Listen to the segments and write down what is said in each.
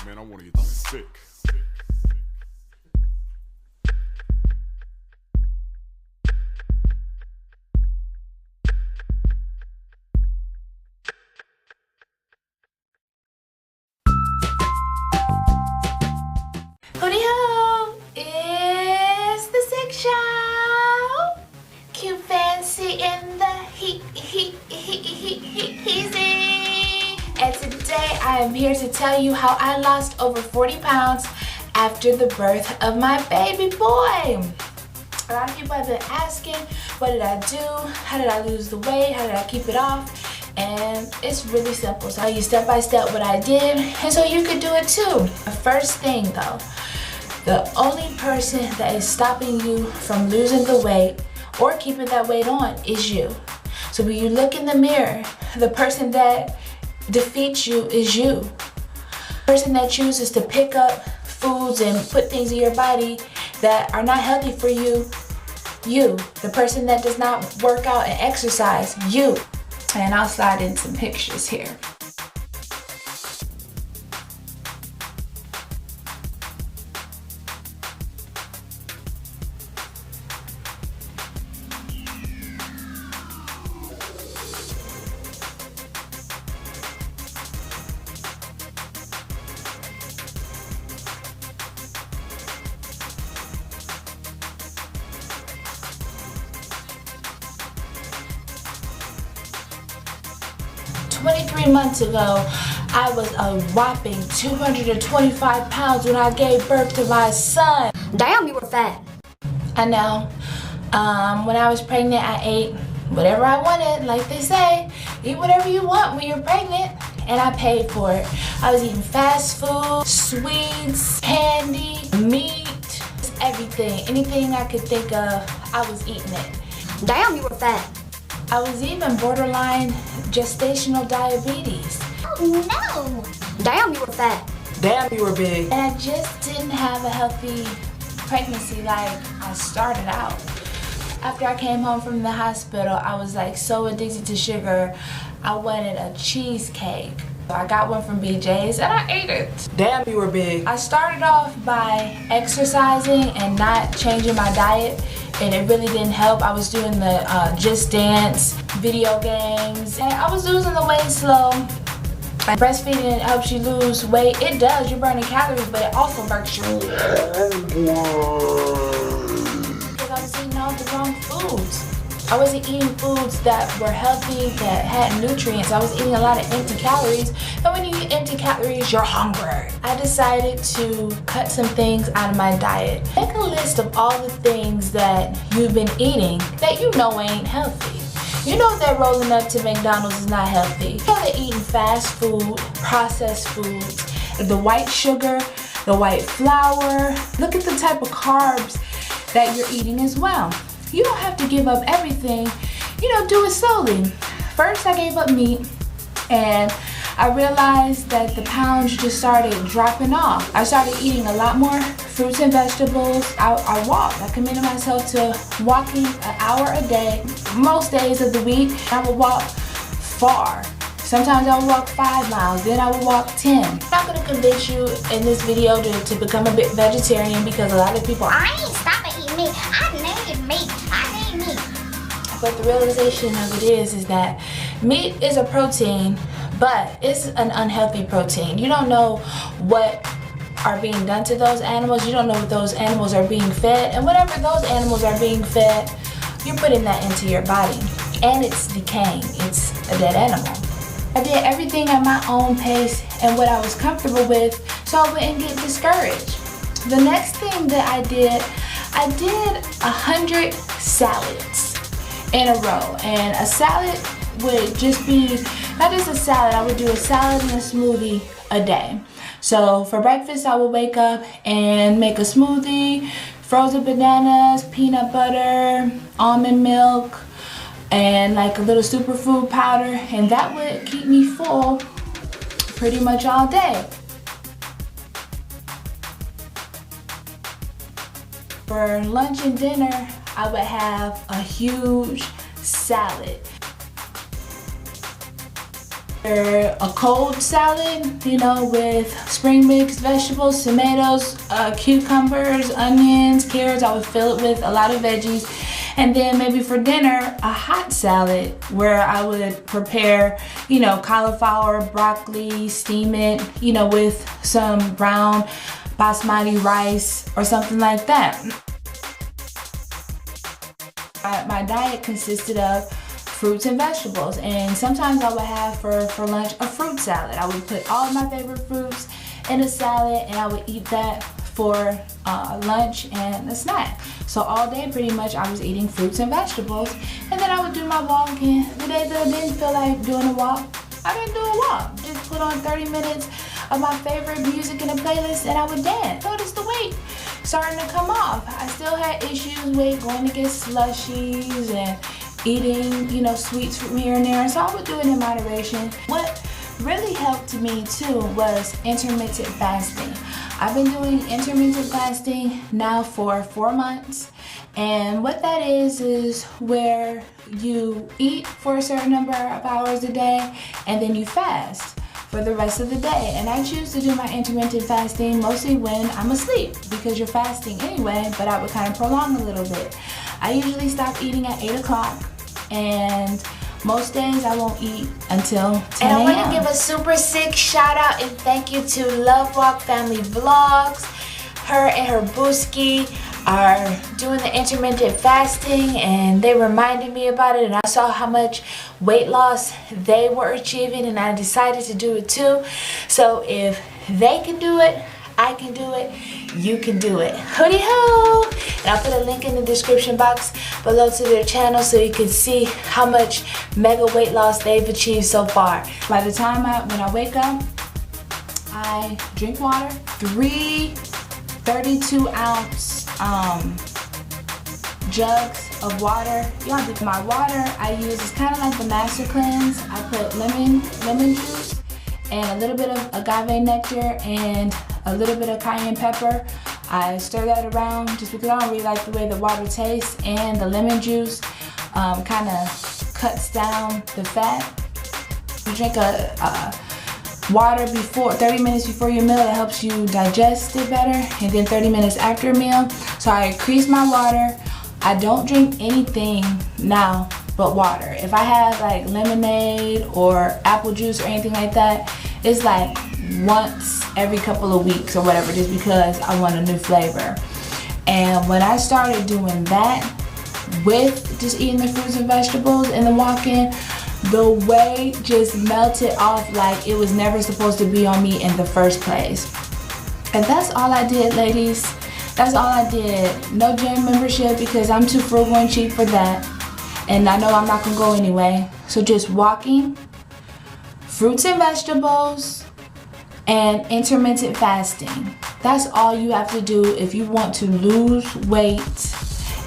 Man, I want to get sick. Howdy ho! It's the Sick Show. Cute, fancy, in the easy. And today I am here to tell you how I lost over 40 pounds after the birth of my baby boy. A lot of people have been asking, what did I do? How did I lose the weight? How did I keep it off? And it's really simple. So I'll tell you step by step what I did, and so you could do it too. The first thing though, the only person that is stopping you from losing the weight or keeping that weight on is you. So when you look in the mirror, the person that defeats you is you. The person that chooses to pick up foods and put things in your body that are not healthy for you, you. The person that does not work out and exercise, you. And I'll slide in some pictures here. "23 months ago, I was a whopping 225 pounds when I gave birth to my son." Damn, you were fat. I know. When I was pregnant, I ate whatever I wanted. Like they say, eat whatever you want when you're pregnant. And I paid for it. I was eating fast food, sweets, candy, meat, everything. Anything I could think of, I was eating it. Damn, you were fat. I was even borderline gestational diabetes. Oh no! Damn, you were fat. Damn, you were big. And I just didn't have a healthy pregnancy like I started out. After I came home from the hospital, I was like so addicted to sugar. I wanted a cheesecake. So I got one from BJ's and I ate it. Damn, you were big. I started off by exercising and not changing my diet, and it really didn't help. I was doing the Just Dance video games, and I was losing the weight slow. Breastfeeding helps you lose weight. It does. You're burning calories, but it also works you. Because I was eating all the wrong foods. I wasn't eating foods that were healthy, that had nutrients. I was eating a lot of empty calories. And when you eat empty calories, you're hungry. I decided to cut some things out of my diet. Make a list of all the things that you've been eating that you know ain't healthy. You know that rolling up to McDonald's is not healthy. You know that eating fast food, processed foods, the white sugar, the white flour. Look at the type of carbs that you're eating as well. You don't have to give up everything, do it slowly. First, I gave up meat, and I realized that the pounds just started dropping off. I started eating a lot more fruits and vegetables. I walked. I committed myself to walking an hour a day, most days of the week. I would walk far. Sometimes I would walk 5 miles, then I would walk 10. I'm not gonna convince you in this video to become a bit vegetarian, because a lot of people, I ain't stopping eating meat. I need meat. I need meat. but the realization of it is that meat is a protein, but it's an unhealthy protein. You don't know what are being done to those animals. You don't know what those animals are being fed, and whatever those animals are being fed, you're putting that into your body, and it's decaying. It's a dead animal. I did everything at my own pace and what I was comfortable with, so I wouldn't get discouraged. The next thing that I did 100 salads in a row. And a salad would just be, not just a salad, I would do a salad and a smoothie a day. So for breakfast, I would wake up and make a smoothie, frozen bananas, peanut butter, almond milk, and like a little superfood powder, and that would keep me full pretty much all day. For lunch and dinner, I would have a huge salad. Or a cold salad, you know, with spring mixed vegetables, tomatoes, cucumbers, onions, carrots. I would fill it with a lot of veggies. And then maybe for dinner, a hot salad where I would prepare, you know, cauliflower, broccoli, steam it, you know, with some brown basmati rice or something like that. My diet consisted of fruits and vegetables, and sometimes I would have for lunch a fruit salad. I would put all of my favorite fruits in a salad and I would eat that for lunch and a snack. So all day pretty much I was eating fruits and vegetables, and then I would do my walking. The days that I didn't feel like doing a walk, I didn't do a walk. Just put on 30 minutes of my favorite music in a playlist and I would dance. Notice the weight starting to come off. I still had issues with going to get slushies and eating, you know, sweets from here and there, so I would do it in moderation. What really helped me too was intermittent fasting. I've been doing intermittent fasting now for 4 months, and what that is where you eat for a certain number of hours a day and then you fast for the rest of the day. And I choose to do my intermittent fasting mostly when I'm asleep, because you're fasting anyway, but I would kind of prolong a little bit. I usually stop eating at 8 o'clock, and most days I won't eat until 10 a.m. And I want to give a super sick shout out and thank you to Love Walk Family Vlogs. Her and her booski are doing the intermittent fasting, and they reminded me about it, and I saw how much weight loss they were achieving, and I decided to do it too. So if they can do it, I can do it, you can do it. Hoodie ho! And I'll put a link in the description box below to their channel so you can see how much mega weight loss they've achieved so far. By the time when I wake up, I drink water, 3 32-ounce jugs of water. My water I use is kind of like the Master Cleanse. I put lemon juice and a little bit of agave nectar and a little bit of cayenne pepper. I stir that around just because I don't really like the way the water tastes, and the lemon juice kind of cuts down the fat. You drink water before 30 minutes before your meal. It helps you digest it better, and then 30 minutes after a meal. So I increase my water. I don't drink anything now but water. If I have like lemonade or apple juice or anything like that, it's like once every couple of weeks or whatever, just because I want a new flavor. And when I started doing that with just eating the fruits and vegetables and the walking, the weight just melted off like it was never supposed to be on me in the first place. And that's all I did, ladies. That's all I did. No gym membership because I'm too frugal and cheap for that. And I know I'm not gonna go anyway. So just walking, fruits and vegetables, and intermittent fasting. That's all you have to do if you want to lose weight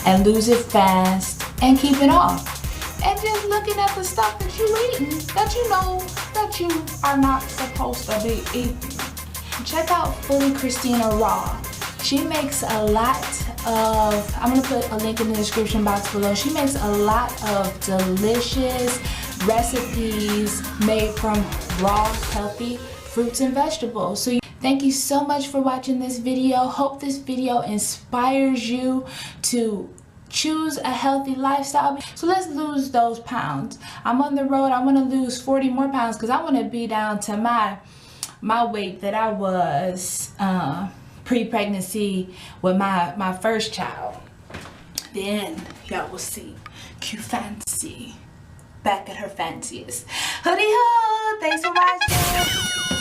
and lose it fast and keep it off. And just looking at the stuff that you're eating that you know that you are not supposed to be eating. Check out Fully KRISTINA Raw. She makes a lot of, I'm gonna put a link in the description box below. She makes a lot of delicious recipes made from raw, healthy fruits and vegetables. So thank you so much for watching this video. Hope this video inspires you to choose a healthy lifestyle. So let's lose those pounds. I'm on the road. I want to lose 40 more pounds because I want to be down to my weight that I was pre-pregnancy with my first child. Then y'all will see Q Fancy back at her fanciest. Hoodie ho! Thanks for watching.